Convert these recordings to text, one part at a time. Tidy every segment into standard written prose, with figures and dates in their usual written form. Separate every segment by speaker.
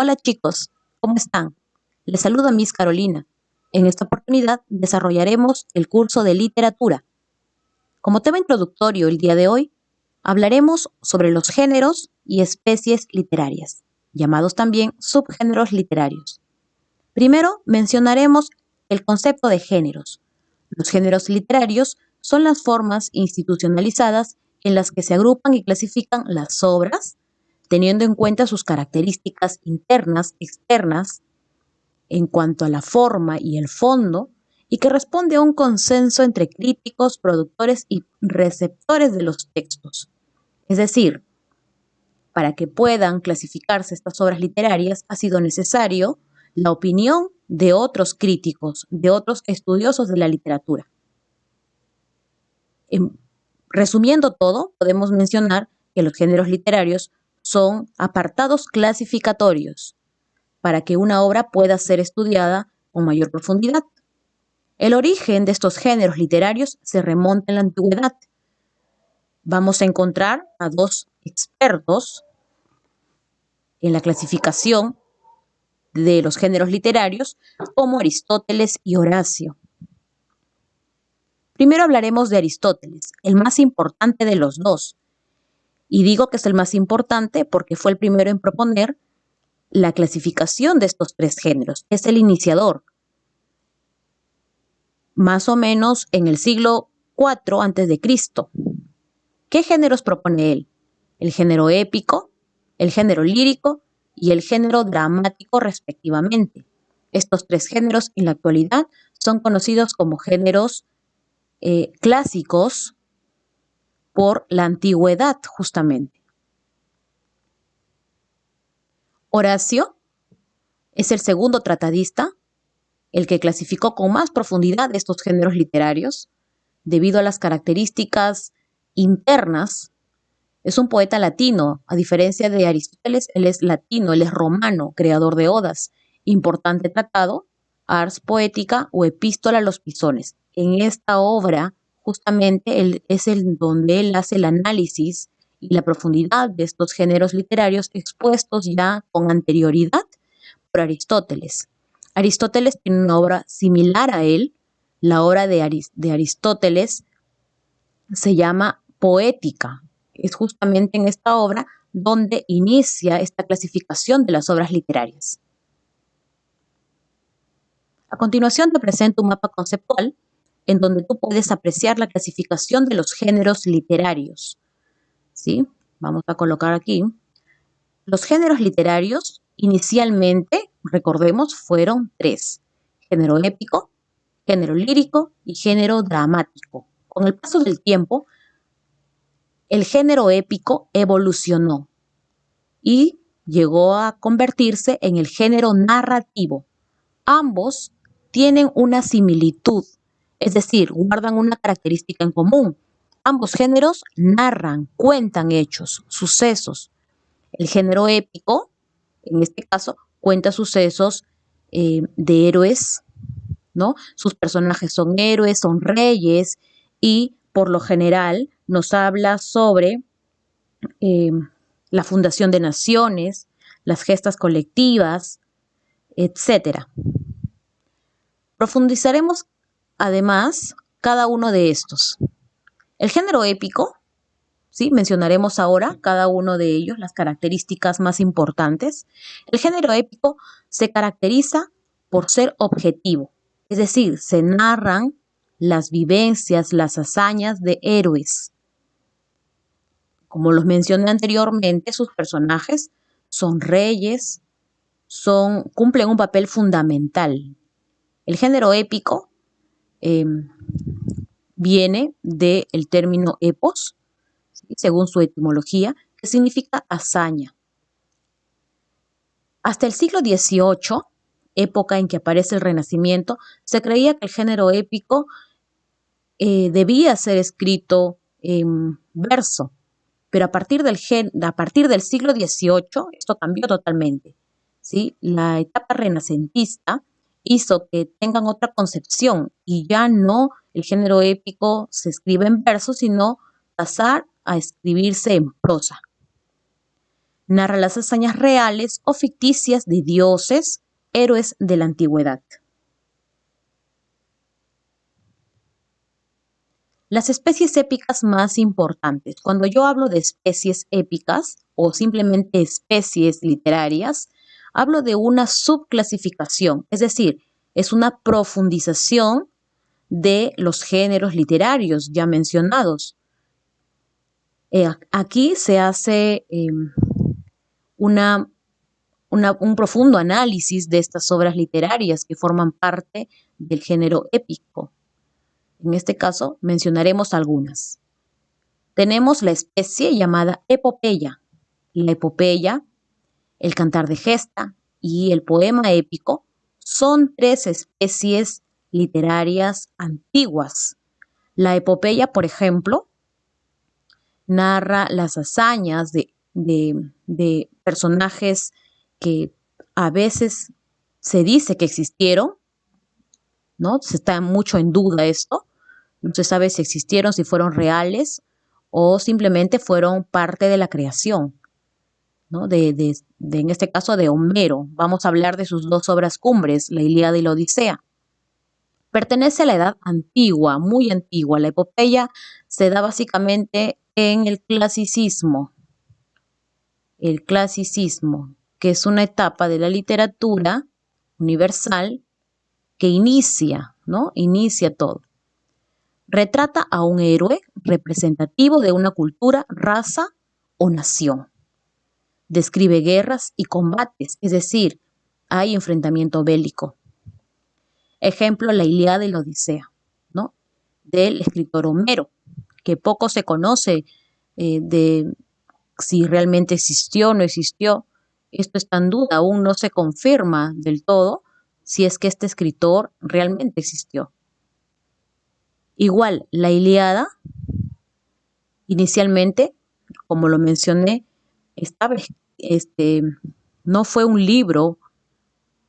Speaker 1: Hola chicos, ¿cómo están? Les saluda Miss Carolina. En esta oportunidad desarrollaremos el curso de literatura. Como tema introductorio el día de hoy, hablaremos sobre los géneros y especies literarias, llamados también subgéneros literarios. Primero mencionaremos el concepto de géneros. Los géneros literarios son las formas institucionalizadas en las que se agrupan y clasifican las obras, teniendo en cuenta sus características internas, externas, en cuanto a la forma y el fondo, y que responde a un consenso entre críticos, productores y receptores de los textos. Es decir, para que puedan clasificarse estas obras literarias ha sido necesario la opinión de otros críticos, de otros estudiosos de la literatura. Resumiendo todo, podemos mencionar que los géneros literarios son apartados clasificatorios para que una obra pueda ser estudiada con mayor profundidad. El origen de estos géneros literarios se remonta en la antigüedad. Vamos a encontrar a dos expertos en la clasificación de los géneros literarios, como Aristóteles y Horacio. Primero hablaremos de Aristóteles, el más importante de los dos. Y digo que es el más importante porque fue el primero en proponer la clasificación de estos tres géneros. Es el iniciador. Más o menos en el siglo IV a.C. ¿Qué géneros propone él? El género épico, el género lírico y el género dramático respectivamente. Estos tres géneros en la actualidad son conocidos como géneros clásicos por la antigüedad justamente. Horacio es el segundo tratadista, el que clasificó con más profundidad estos géneros literarios debido a las características internas. Es un poeta latino, a diferencia de Aristóteles, él es latino, él es romano, creador de odas. Importante tratado, Ars Poética o Epístola a los Pisones. En esta obra, justamente, donde él hace el análisis y la profundidad de estos géneros literarios expuestos ya con anterioridad por Aristóteles. Aristóteles tiene una obra similar a él. La obra de Aristóteles se llama Poética. Es justamente en esta obra donde inicia esta clasificación de las obras literarias. A continuación te presento un mapa conceptual en donde tú puedes apreciar la clasificación de los géneros literarios. ¿Sí? Vamos a colocar aquí. Los géneros literarios inicialmente, recordemos, fueron tres: género épico, género lírico y género dramático. Con el paso del tiempo, el género épico evolucionó y llegó a convertirse en el género narrativo. Ambos tienen una similitud, es decir, guardan una característica en común. Ambos géneros narran, cuentan hechos, sucesos. El género épico, en este caso, cuenta sucesos de héroes, ¿no? Sus personajes son héroes, son reyes y por lo general nos habla sobre la fundación de naciones, las gestas colectivas, etc. Profundizaremos además cada uno de estos. El género épico, ¿sí? Mencionaremos ahora cada uno de ellos, las características más importantes. El género épico se caracteriza por ser objetivo, es decir, se narran las vivencias, las hazañas de héroes. Como los mencioné anteriormente, sus personajes son reyes, cumplen un papel fundamental. El género épico viene del término epos, ¿sí? Según su etimología, que significa hazaña. Hasta el siglo XVIII, época en que aparece el Renacimiento, se creía que el género épico debía ser escrito en verso, pero a partir del siglo XVIII esto cambió totalmente, ¿sí? La etapa renacentista hizo que tengan otra concepción y ya no el género épico se escribe en verso, sino pasar a escribirse en prosa. Narra las hazañas reales o ficticias de dioses, héroes de la antigüedad. Las especies épicas más importantes. Cuando yo hablo de especies épicas o simplemente especies literarias, hablo de una subclasificación, es decir, es una profundización de los géneros literarios ya mencionados. Aquí se hace un profundo análisis de estas obras literarias que forman parte del género épico. En este caso, mencionaremos algunas. Tenemos la especie llamada epopeya. La epopeya, el cantar de gesta y el poema épico son tres especies literarias antiguas. La epopeya, por ejemplo, narra las hazañas de personajes que a veces se dice que existieron, ¿no? Se está mucho en duda esto. No se sabe si existieron, si fueron reales o simplemente fueron parte de la creación, ¿no? En este caso de Homero. Vamos a hablar de sus dos obras cumbres, la Ilíada y la Odisea. Pertenece a la edad antigua, muy antigua. La epopeya se da básicamente en el clasicismo. El clasicismo, que es una etapa de la literatura universal que inicia, ¿no? Inicia todo. Retrata a un héroe representativo de una cultura, raza o nación. Describe guerras y combates, es decir, hay enfrentamiento bélico. Ejemplo, la Ilíada y la Odisea, ¿no? Del escritor Homero, que poco se conoce de si realmente existió o no existió. Esto está en duda, aún no se confirma del todo si es que este escritor realmente existió. Igual, la Ilíada, inicialmente, como lo mencioné, estaba, no fue un libro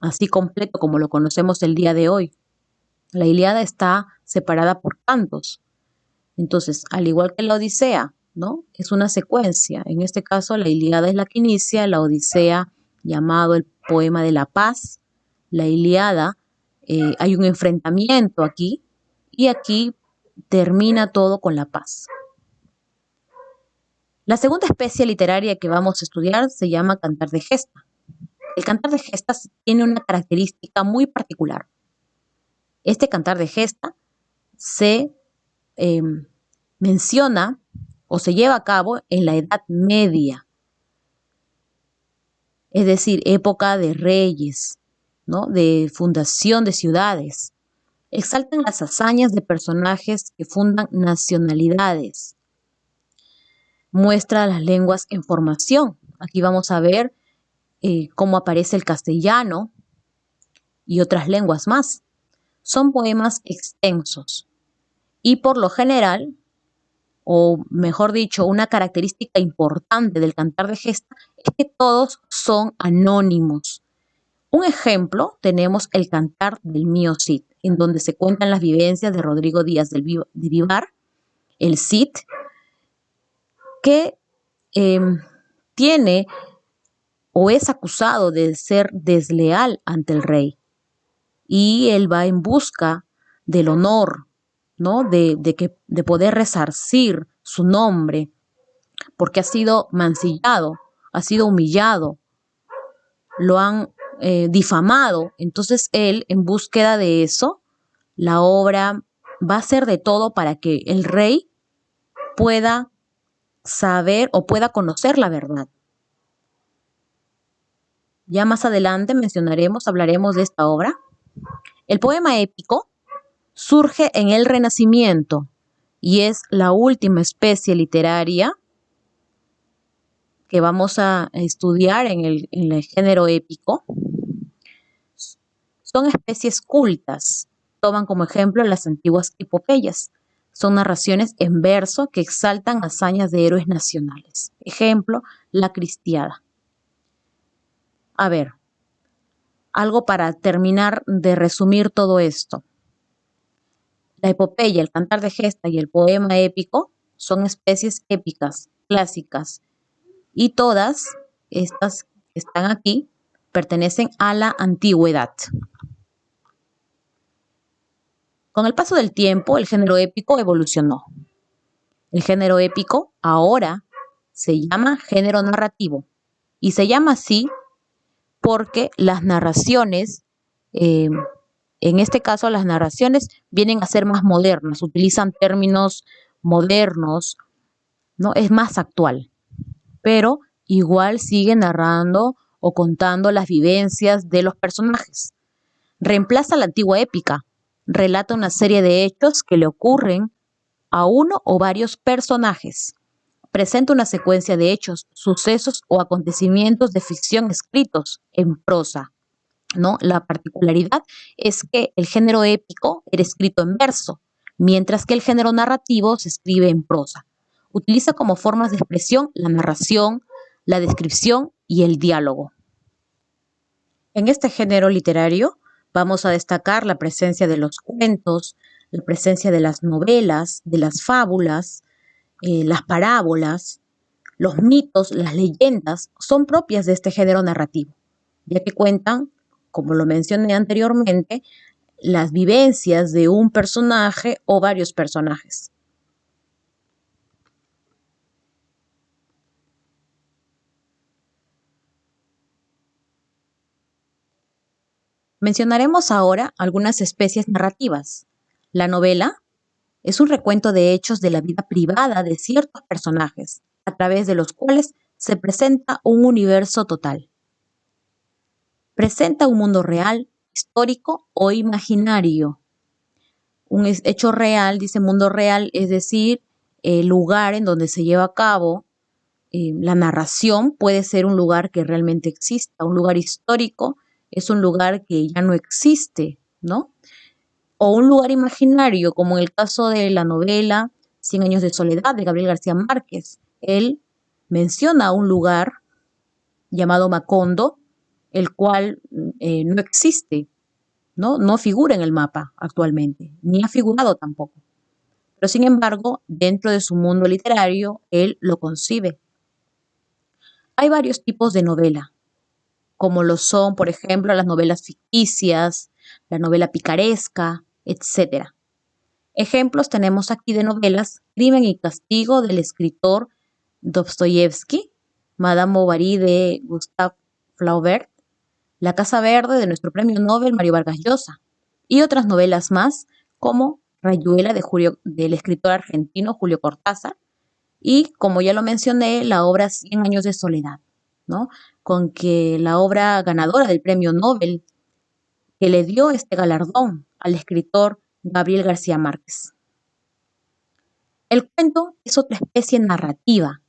Speaker 1: así completo como lo conocemos el día de hoy. La Ilíada está separada por cantos. Entonces, al igual que la Odisea, ¿no? Es una secuencia. En este caso, la Ilíada es la que inicia, la Odisea, llamado el poema de la paz. La Ilíada, hay un enfrentamiento aquí y aquí termina todo con la paz. La segunda especie literaria que vamos a estudiar se llama cantar de gesta. El cantar de gestas tiene una característica muy particular. Este cantar de gesta se menciona o se lleva a cabo en la Edad Media, es decir, época de reyes, ¿no? De fundación de ciudades. Exaltan las hazañas de personajes que fundan nacionalidades. Muestra las lenguas en formación. Aquí vamos a ver cómo aparece el castellano y otras lenguas más. Son poemas extensos y por lo general, o mejor dicho, una característica importante del cantar de gesta es que todos son anónimos. Un ejemplo tenemos el cantar del Mío Cid, en donde se cuentan las vivencias de Rodrigo Díaz de Vivar, el Cid, que tiene o es acusado de ser desleal ante el rey. Y él va en busca del honor, ¿no? De poder resarcir su nombre, porque ha sido mancillado, ha sido humillado, lo han difamado. Entonces él, en búsqueda de eso, la obra va a hacer de todo para que el rey pueda saber o pueda conocer la verdad. Ya más adelante hablaremos de esta obra. El poema épico surge en el Renacimiento y es la última especie literaria que vamos a estudiar en el género épico. Son especies cultas. Toman como ejemplo las antiguas epopeyas. Son narraciones en verso que exaltan hazañas de héroes nacionales. Ejemplo, la Cristiada. A ver, algo para terminar de resumir todo esto. La epopeya, el cantar de gesta y el poema épico son especies épicas, clásicas, y todas estas que están aquí pertenecen a la antigüedad. Con el paso del tiempo, el género épico evolucionó. El género épico ahora se llama género narrativo y se llama así porque las narraciones, en este caso las narraciones vienen a ser más modernas, utilizan términos modernos, ¿no? Es más actual, pero igual sigue narrando o contando las vivencias de los personajes. Reemplaza la antigua épica, relata una serie de hechos que le ocurren a uno o varios personajes. Presenta una secuencia de hechos, sucesos o acontecimientos de ficción escritos en prosa, ¿no? La particularidad es que el género épico era escrito en verso, mientras que el género narrativo se escribe en prosa. Utiliza como formas de expresión la narración, la descripción y el diálogo. En este género literario vamos a destacar la presencia de los cuentos, la presencia de las novelas, de las fábulas, las parábolas, los mitos, las leyendas son propias de este género narrativo, ya que cuentan, como lo mencioné anteriormente, las vivencias de un personaje o varios personajes. Mencionaremos ahora algunas especies narrativas. La novela es un recuento de hechos de la vida privada de ciertos personajes, a través de los cuales se presenta un universo total. Presenta un mundo real, histórico o imaginario. Un hecho real, dice mundo real, es decir, el lugar en donde se lleva a cabo la narración puede ser un lugar que realmente exista, un lugar histórico es un lugar que ya no existe, ¿no? O un lugar imaginario, como en el caso de la novela Cien años de soledad de Gabriel García Márquez. Él menciona un lugar llamado Macondo, el cual no existe, ¿no? No figura en el mapa actualmente, ni ha figurado tampoco. Pero sin embargo, dentro de su mundo literario, él lo concibe. Hay varios tipos de novela, como lo son, por ejemplo, las novelas ficticias, la novela picaresca, etc. Ejemplos tenemos aquí de novelas: Crimen y Castigo del escritor Dostoyevsky, Madame Bovary de Gustave Flaubert, La Casa Verde de nuestro premio Nobel Mario Vargas Llosa, y otras novelas más como Rayuela del escritor argentino Julio Cortázar, y como ya lo mencioné, la obra Cien años de soledad, ¿no? Con que la obra ganadora del premio Nobel que le dio este galardón al escritor Gabriel García Márquez. El cuento es otra especie narrativa.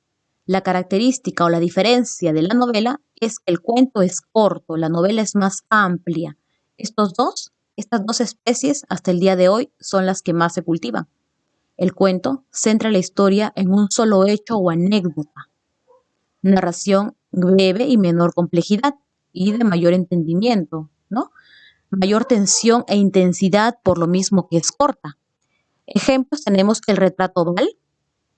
Speaker 1: La característica o la diferencia de la novela es que el cuento es corto, la novela es más amplia. Estas dos especies hasta el día de hoy son las que más se cultivan. El cuento centra la historia en un solo hecho o anécdota. Narración breve y menor complejidad y de mayor entendimiento, ¿no? Mayor tensión e intensidad por lo mismo que es corta. Ejemplos tenemos el retrato oval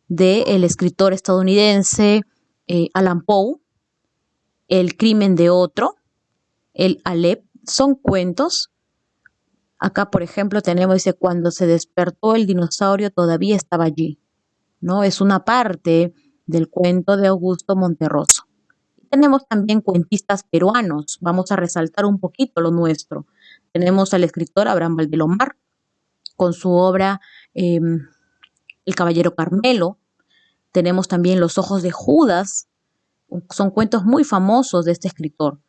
Speaker 1: del escritor estadounidense Allan Poe, El crimen de otro, el Aleph, son cuentos. Acá, por ejemplo, tenemos, dice, cuando se despertó el dinosaurio todavía estaba allí, ¿no? Es una parte del cuento de Augusto Monterroso. Tenemos también cuentistas peruanos, vamos a resaltar un poquito lo nuestro. Tenemos al escritor Abraham Valdelomar con su obra El Caballero Carmelo. Tenemos también Los ojos de Judas, son cuentos muy famosos de este escritor.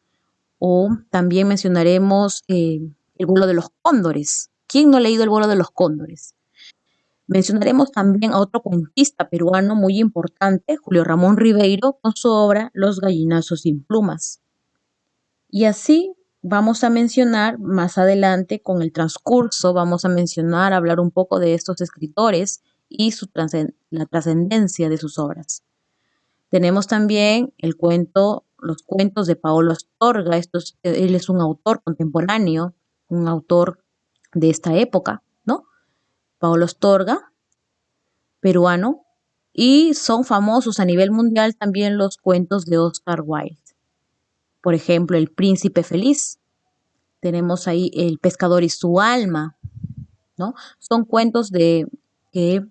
Speaker 1: O también mencionaremos El vuelo de los cóndores. ¿Quién no ha leído El vuelo de los cóndores? Mencionaremos también a otro cuentista peruano muy importante, Julio Ramón Ribeiro, con su obra Los gallinazos sin plumas. Y así vamos a mencionar más adelante con el transcurso, vamos a mencionar, hablar un poco de estos escritores y la trascendencia de sus obras. Tenemos también los cuentos de Paolo Astorga. Él es un autor contemporáneo, un autor de esta época, ¿no? Paolo Astorga, peruano, y son famosos a nivel mundial también los cuentos de Oscar Wilde. Por ejemplo, El Príncipe Feliz. Tenemos ahí El Pescador y su alma, ¿no? Son cuentos que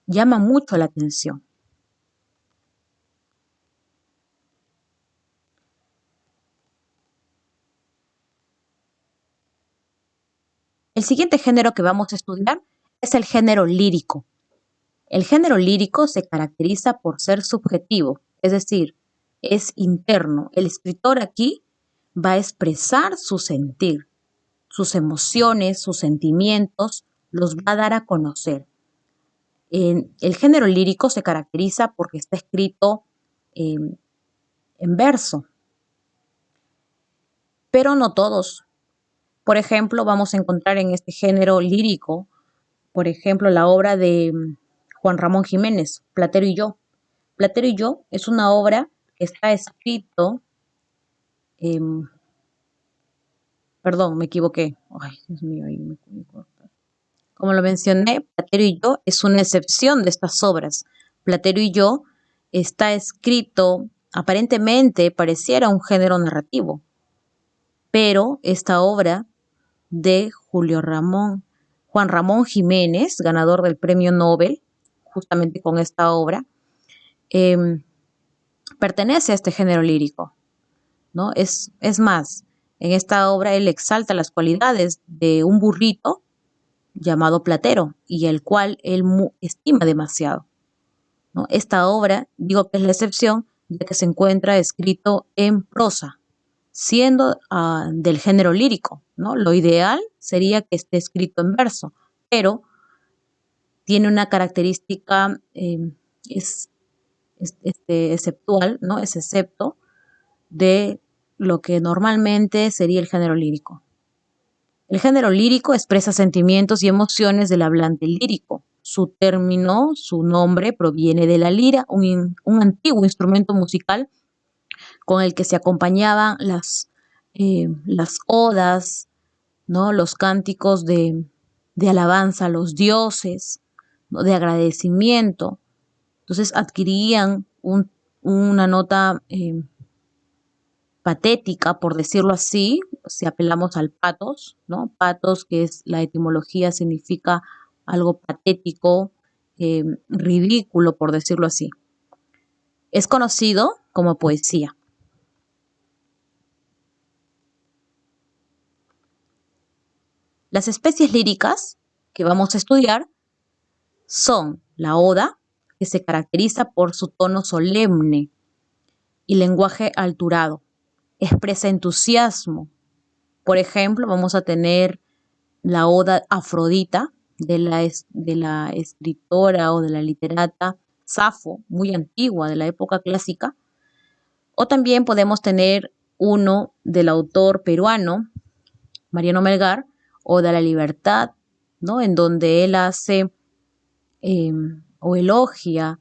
Speaker 1: llaman mucho la atención. El siguiente género que vamos a estudiar es el género lírico. El género lírico se caracteriza por ser subjetivo, es decir, es interno. El escritor aquí va a expresar su sentir, sus emociones, sus sentimientos, los va a dar a conocer. El género lírico se caracteriza porque está escrito en verso, pero no todos. Por ejemplo, vamos a encontrar en este género lírico, por ejemplo, la obra de Juan Ramón Jiménez, Platero y yo. Platero y yo es una obra que está escrito, perdón, me equivoqué. Ay, Dios mío, ahí me corta. Como lo mencioné, Platero y yo es una excepción de estas obras. Platero y yo está escrito, aparentemente pareciera un género narrativo, pero esta obra de Juan Ramón Jiménez, ganador del Premio Nobel, justamente con esta obra, pertenece a este género lírico, ¿no? Es más, en esta obra él exalta las cualidades de un burrito llamado Platero y el cual él estima demasiado, ¿no? Esta obra, digo que es la excepción, ya que se encuentra escrito en prosa, siendo del género lírico, ¿no? Lo ideal sería que esté escrito en verso, pero tiene una característica, es exceptual, ¿no? Es excepto de lo que normalmente sería el género lírico. El género lírico expresa sentimientos y emociones del hablante lírico. Su término, su nombre, proviene de la lira, un antiguo instrumento musical con el que se acompañaban las odas, ¿no? Los cánticos de alabanza a los dioses, ¿no? De agradecimiento. Entonces adquirían una nota patética, por decirlo así, si apelamos al patos, ¿no? Patos, que es la etimología, significa algo patético, ridículo, por decirlo así. Es conocido como poesía. Las especies líricas que vamos a estudiar son la oda, que se caracteriza por su tono solemne y lenguaje alturado. Expresa entusiasmo. Por ejemplo, vamos a tener la oda Afrodita de la escritora o de la literata Safo, muy antigua, de la época clásica. O también podemos tener uno del autor peruano, Mariano Melgar, Oda a la Libertad, ¿no? En donde él hace o elogia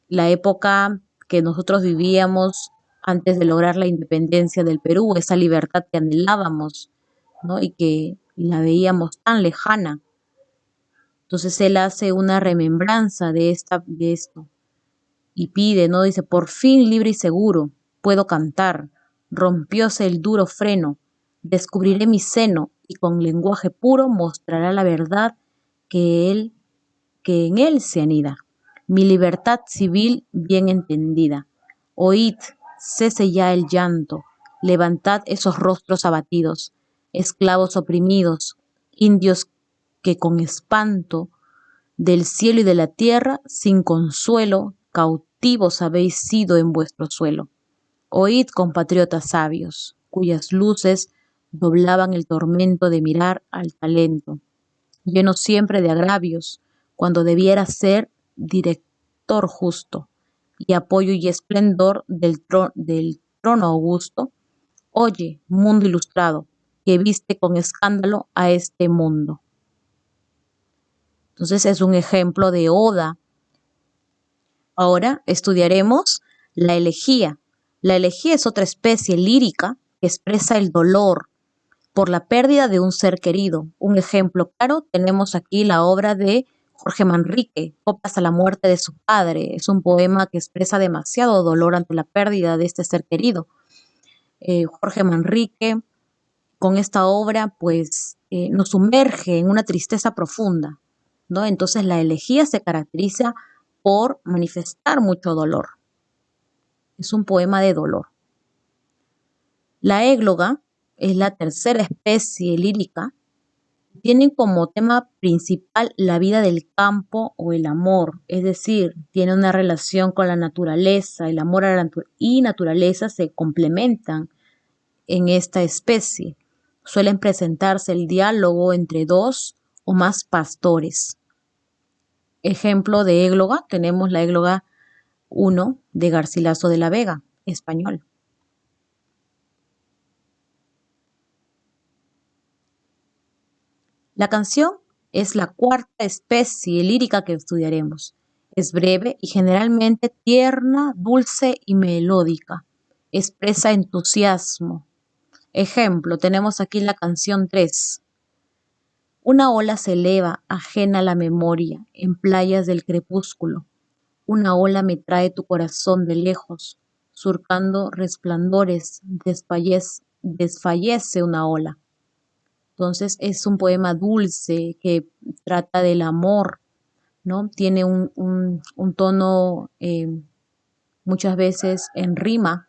Speaker 1: la época que nosotros vivíamos antes de lograr la independencia del Perú, esa libertad que anhelábamos, ¿no? Y que la veíamos tan lejana. Entonces él hace una remembranza de esto y pide, ¿no? Dice, por fin libre y seguro, puedo cantar, rompióse el duro freno, descubriré mi seno y con lenguaje puro mostrará la verdad que en él se anida. Mi libertad civil bien entendida. Oíd, cese ya el llanto, levantad esos rostros abatidos, esclavos oprimidos, indios que con espanto del cielo y de la tierra, sin consuelo, cautivos habéis sido en vuestro suelo. Oíd, compatriotas sabios, cuyas luces doblaban el tormento de mirar al talento, lleno siempre de agravios, cuando debiera ser director justo, y apoyo y esplendor del trono augusto. Oye, mundo ilustrado, que viste con escándalo a este mundo. Entonces es un ejemplo de oda. Ahora estudiaremos la elegía. La elegía es otra especie lírica que expresa el dolor por la pérdida de un ser querido. Un ejemplo claro tenemos aquí la obra de Jorge Manrique, Coplas a la muerte de su padre. Es un poema que expresa demasiado dolor ante la pérdida de este ser querido. Jorge Manrique, con esta obra, pues nos sumerge en una tristeza profunda, ¿no? Entonces la elegía se caracteriza por manifestar mucho dolor. Es un poema de dolor. La égloga es la tercera especie lírica. Tienen como tema principal la vida del campo o el amor, es decir, tiene una relación con la naturaleza, el amor a la y naturaleza se complementan en esta especie. Suelen presentarse el diálogo entre dos o más pastores. Ejemplo de égloga, tenemos la égloga 1 de Garcilaso de la Vega, español. La canción es la cuarta especie lírica que estudiaremos. Es breve y generalmente tierna, dulce y melódica. Expresa entusiasmo. Ejemplo, tenemos aquí la canción 3. Una ola se eleva, ajena a la memoria, en playas del crepúsculo. Una ola me trae tu corazón de lejos, surcando resplandores, desfallece una ola. Entonces es un poema dulce que trata del amor, ¿no? Tiene un tono muchas veces en rima,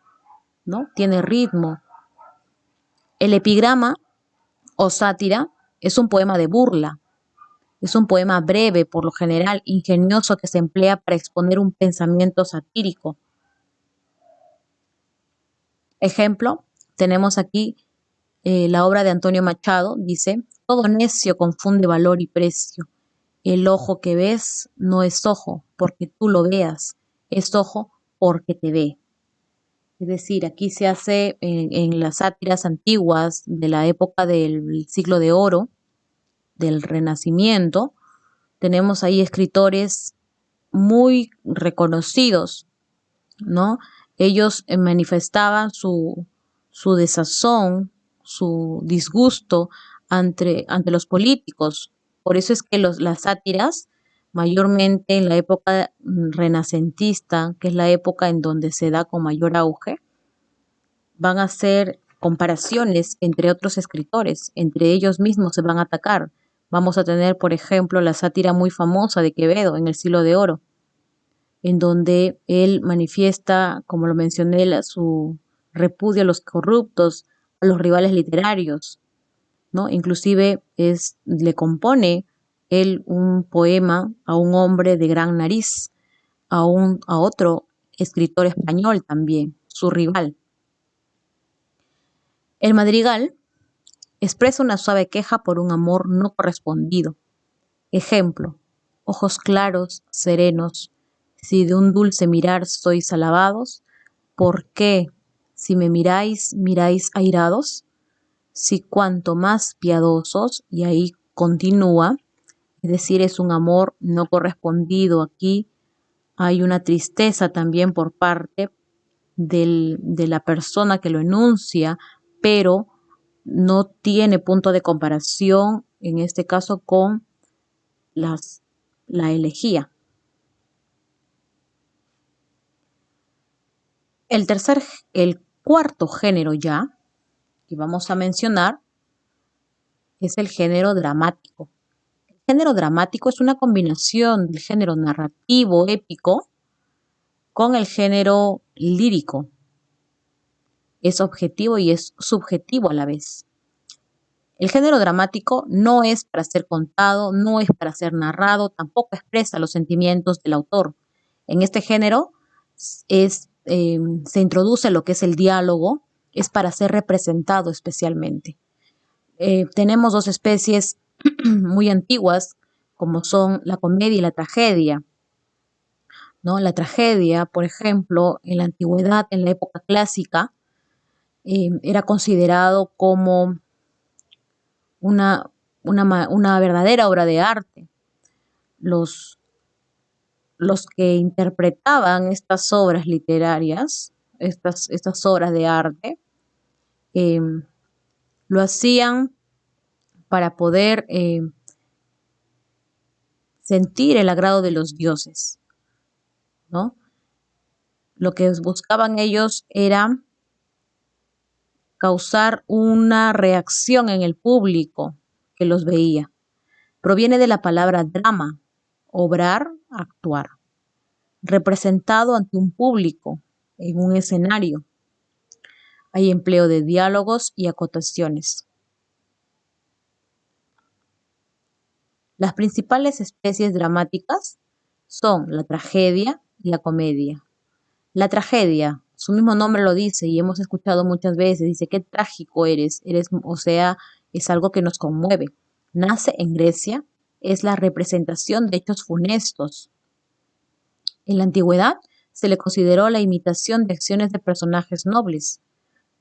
Speaker 1: ¿no? Tiene ritmo. El epigrama o sátira es un poema de burla. Es un poema breve, por lo general, ingenioso, que se emplea para exponer un pensamiento satírico. Ejemplo, tenemos aquí la obra de Antonio Machado, dice, todo necio confunde valor y precio. El ojo que ves no es ojo porque tú lo veas, es ojo porque te ve. Es decir, aquí se hace en las sátiras antiguas de la época del siglo de oro, del Renacimiento, tenemos ahí escritores muy reconocidos, ¿no? Ellos manifestaban su desazón, su disgusto ante los políticos. Por eso es que las sátiras, mayormente en la época renacentista, que es la época en donde se da con mayor auge, van a hacer comparaciones entre otros escritores, entre ellos mismos se van a atacar. Vamos a tener, por ejemplo, la sátira muy famosa de Quevedo en el Siglo de Oro, en donde él manifiesta, como lo mencioné, su repudio a los corruptos, a los rivales literarios, ¿no? Inclusive le compone él un poema a un hombre de gran nariz, a otro escritor español también, su rival. El madrigal expresa una suave queja por un amor no correspondido. Ejemplo, ojos claros, serenos, si de un dulce mirar sois alabados, ¿por qué, si me miráis, miráis airados? Si cuanto más piadosos, y ahí continúa, es decir, es un amor no correspondido. Aquí hay una tristeza también por parte de la persona que lo enuncia, pero no tiene punto de comparación, en este caso, con la elegía. El cuarto género ya que vamos a mencionar es el género dramático. El género dramático es una combinación del género narrativo épico con el género lírico. Es objetivo y es subjetivo a la vez. El género dramático no es para ser contado, no es para ser narrado, tampoco expresa los sentimientos del autor. En este género se introduce lo que es el diálogo, es para ser representado especialmente. Tenemos dos especies muy antiguas, como son la comedia y la tragedia, ¿no? La tragedia, por ejemplo, en la antigüedad, en la época clásica, era considerado como una verdadera obra de arte. Los que interpretaban estas obras literarias, estas obras de arte, lo hacían para poder sentir el agrado de los dioses, ¿no? Lo que buscaban ellos era causar una reacción en el público que los veía. Proviene de la palabra drama, obrar, actuar, representado ante un público en un escenario. Hay empleo de diálogos y acotaciones. Las principales especies dramáticas son la tragedia y la comedia. La tragedia, su mismo nombre lo dice y hemos escuchado muchas veces, dice qué trágico eres, o sea, es algo que nos conmueve. Nace en Grecia, es la representación de hechos funestos. En la antigüedad se le consideró la imitación de acciones de personajes nobles.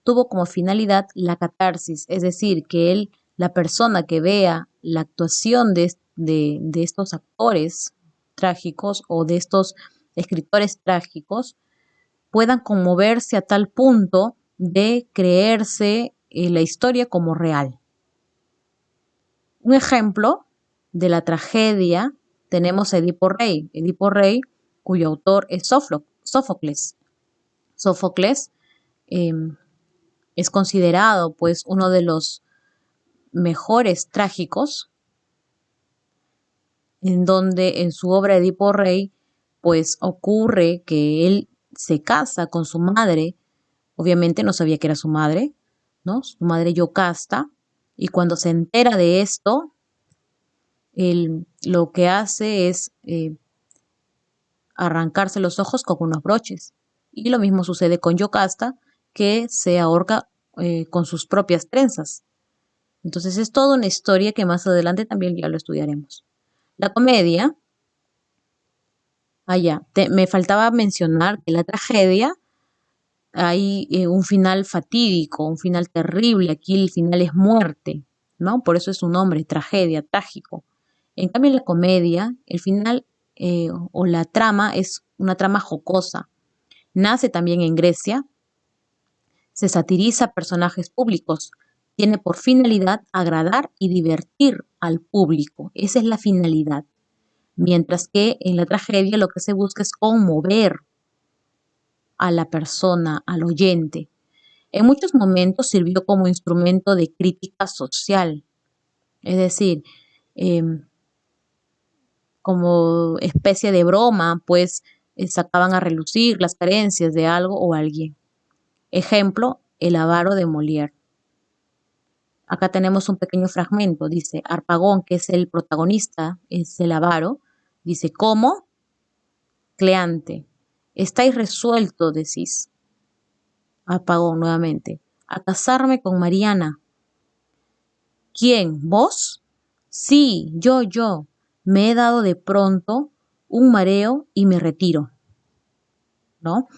Speaker 1: Tuvo como finalidad la catarsis, es decir, que la persona que vea la actuación de estos actores trágicos o de estos escritores trágicos, puedan conmoverse a tal punto de creerse la historia como real. Un ejemplo de la tragedia tenemos a Edipo Rey. Edipo Rey, cuyo autor es Sófocles. Sófocles es considerado pues uno de los mejores trágicos, en donde en su obra Edipo Rey pues ocurre que él se casa con su madre. Obviamente no sabía que era su madre, ¿no? Su madre Yocasta, y cuando se entera de esto, él lo que hace es arrancarse los ojos con unos broches. Y lo mismo sucede con Yocasta, que se ahorca con sus propias trenzas. Entonces es toda una historia que más adelante también ya lo estudiaremos. La comedia, me faltaba mencionar que la tragedia hay un final fatídico, un final terrible. Aquí el final es muerte, ¿no? Por eso es su nombre, tragedia, trágico. En cambio, en la comedia, el final o la trama es una trama jocosa. Nace también en Grecia, se satiriza a personajes públicos, tiene por finalidad agradar y divertir al público. Esa es la finalidad. Mientras que en la tragedia lo que se busca es conmover a la persona, al oyente. En muchos momentos sirvió como instrumento de crítica social, es decir, eh, como especie de broma, pues sacaban a relucir las carencias de algo o alguien. Ejemplo, el avaro de Molière. Acá tenemos un pequeño fragmento, dice Harpagón, que es el protagonista, es el avaro, dice, ¿cómo? Cleante, estáis resuelto, decís. Harpagón nuevamente, a casarme con Mariana. ¿Quién? ¿Vos? Sí, yo. Me he dado de pronto un mareo y me retiro, ¿no?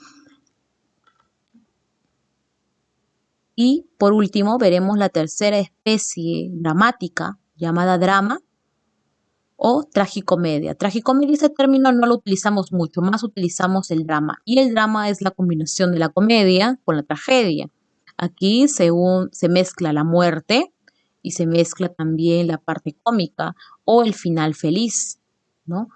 Speaker 1: Y por último veremos la tercera especie dramática llamada drama o tragicomedia. Tragicomedia, ese término no lo utilizamos mucho, más utilizamos el drama. Y el drama es la combinación de la comedia con la tragedia. Aquí se mezcla la muerte y se mezcla también la parte cómica o el final feliz, ¿no?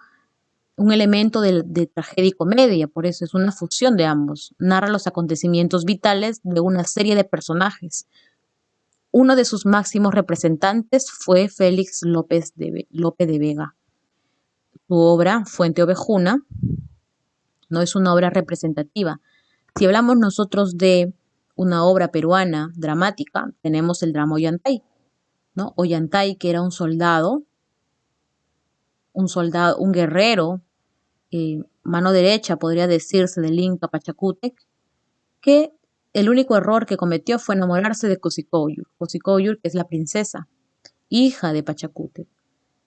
Speaker 1: Un elemento de tragedia y comedia, por eso es una fusión de ambos. Narra los acontecimientos vitales de una serie de personajes. Uno de sus máximos representantes fue Félix Lope de Vega. Su obra, Fuente Ovejuna, no es una obra representativa. Si hablamos nosotros de una obra peruana dramática, tenemos el drama Ollantay, ¿no? Ollantay, que era un soldado, un guerrero, mano derecha, podría decirse, del Inca Pachacútec, que el único error que cometió fue enamorarse de Cosicoyur. Cosicoyur, que es la princesa, hija de Pachacútec.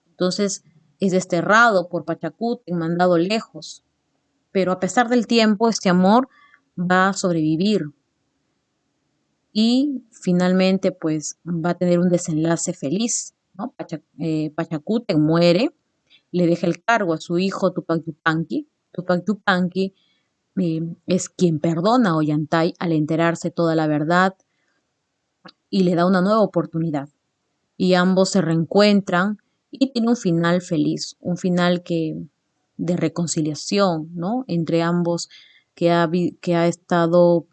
Speaker 1: Entonces es desterrado por Pachacútec, mandado lejos. Pero a pesar del tiempo, este amor va a sobrevivir y finalmente pues va a tener un desenlace feliz, ¿no? Pachacútec muere, le deja el cargo a su hijo Tupac Yupanqui. Tupac Yupanqui es quien perdona a Ollantay al enterarse toda la verdad y le da una nueva oportunidad. Y ambos se reencuentran y tiene un final feliz, un final de reconciliación, ¿no? Entre ambos que ha estado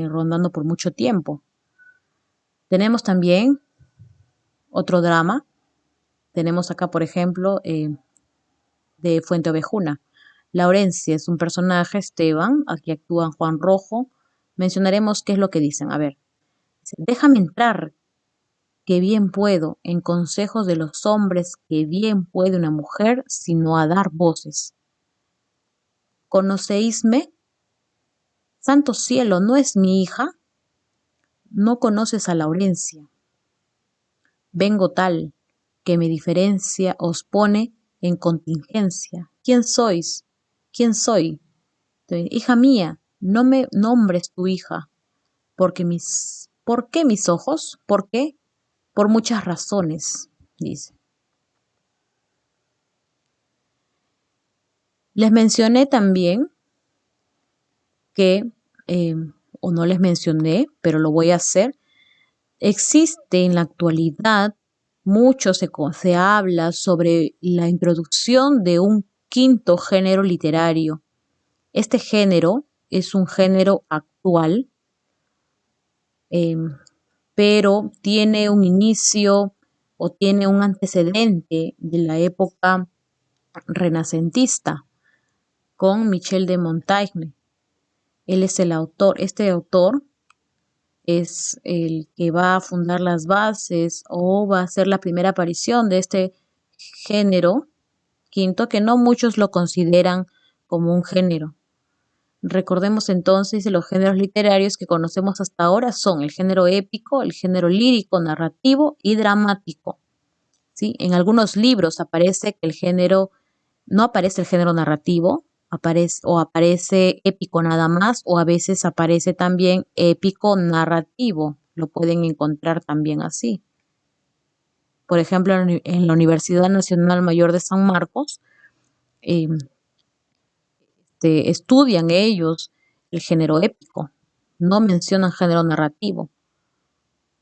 Speaker 1: rondando por mucho tiempo. Tenemos también otro drama. Tenemos acá, por ejemplo, de Fuente Ovejuna. Laurencia es un personaje, Esteban, aquí actúa Juan Rojo. Mencionaremos qué es lo que dicen. A ver, dice, déjame entrar, que bien puedo, en consejos de los hombres, que bien puede una mujer, sino a dar voces. ¿Conocéisme? Santo cielo, ¿no es mi hija? No conoces a Laurencia. Vengo tal, que mi diferencia os pone en contingencia. ¿Quién sois? ¿Quién soy? Hija mía, no me nombres tu hija, ¿por qué mis ojos? ¿Por qué? Por muchas razones, dice. Les mencioné también que, eh, o no les mencioné, pero lo voy a hacer, existe en la actualidad mucho se habla sobre la introducción de un quinto género literario. Este género es un género actual, eh, pero tiene un inicio o tiene un antecedente de la época renacentista con Michel de Montaigne. Él es el autor. Este autor es el que va a fundar las bases o va a ser la primera aparición de este género quinto, que no muchos lo consideran como un género. Recordemos entonces que los géneros literarios que conocemos hasta ahora son el género épico, el género lírico, narrativo y dramático. ¿Sí? En algunos libros aparece que el género, no aparece el género narrativo, aparece épico nada más, o a veces aparece también épico narrativo. Lo pueden encontrar también así. Por ejemplo, en la Universidad Nacional Mayor de San Marcos, eh, estudian ellos el género épico, no mencionan género narrativo,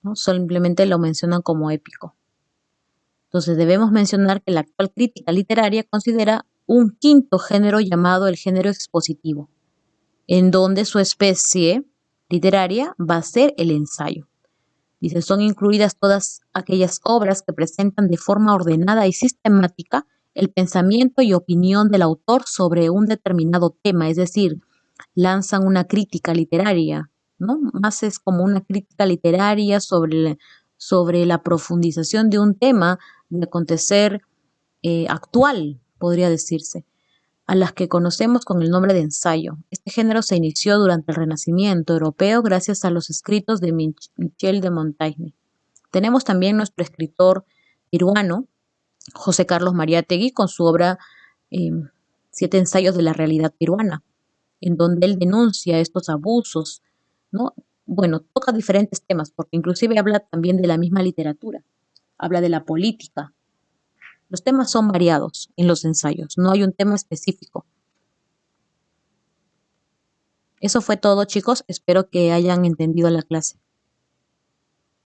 Speaker 1: ¿no? Simplemente lo mencionan como épico. Entonces debemos mencionar que la actual crítica literaria considera un quinto género llamado el género expositivo, en donde su especie literaria va a ser el ensayo. Dice, son incluidas todas aquellas obras que presentan de forma ordenada y sistemática el pensamiento y opinión del autor sobre un determinado tema, es decir, lanzan una crítica literaria, ¿no? Más es como una crítica literaria sobre la profundización de un tema de acontecer actual, podría decirse, a las que conocemos con el nombre de ensayo. Este género se inició durante el Renacimiento europeo gracias a los escritos de Michel de Montaigne. Tenemos también nuestro escritor peruano, José Carlos Mariátegui, con su obra eh, Siete ensayos de la realidad peruana, en donde él denuncia estos abusos, ¿no? Bueno, toca diferentes temas, porque inclusive habla también de la misma literatura, habla de la política. Los temas son variados en los ensayos, no hay un tema específico. Eso fue todo, chicos. Espero que hayan entendido la clase.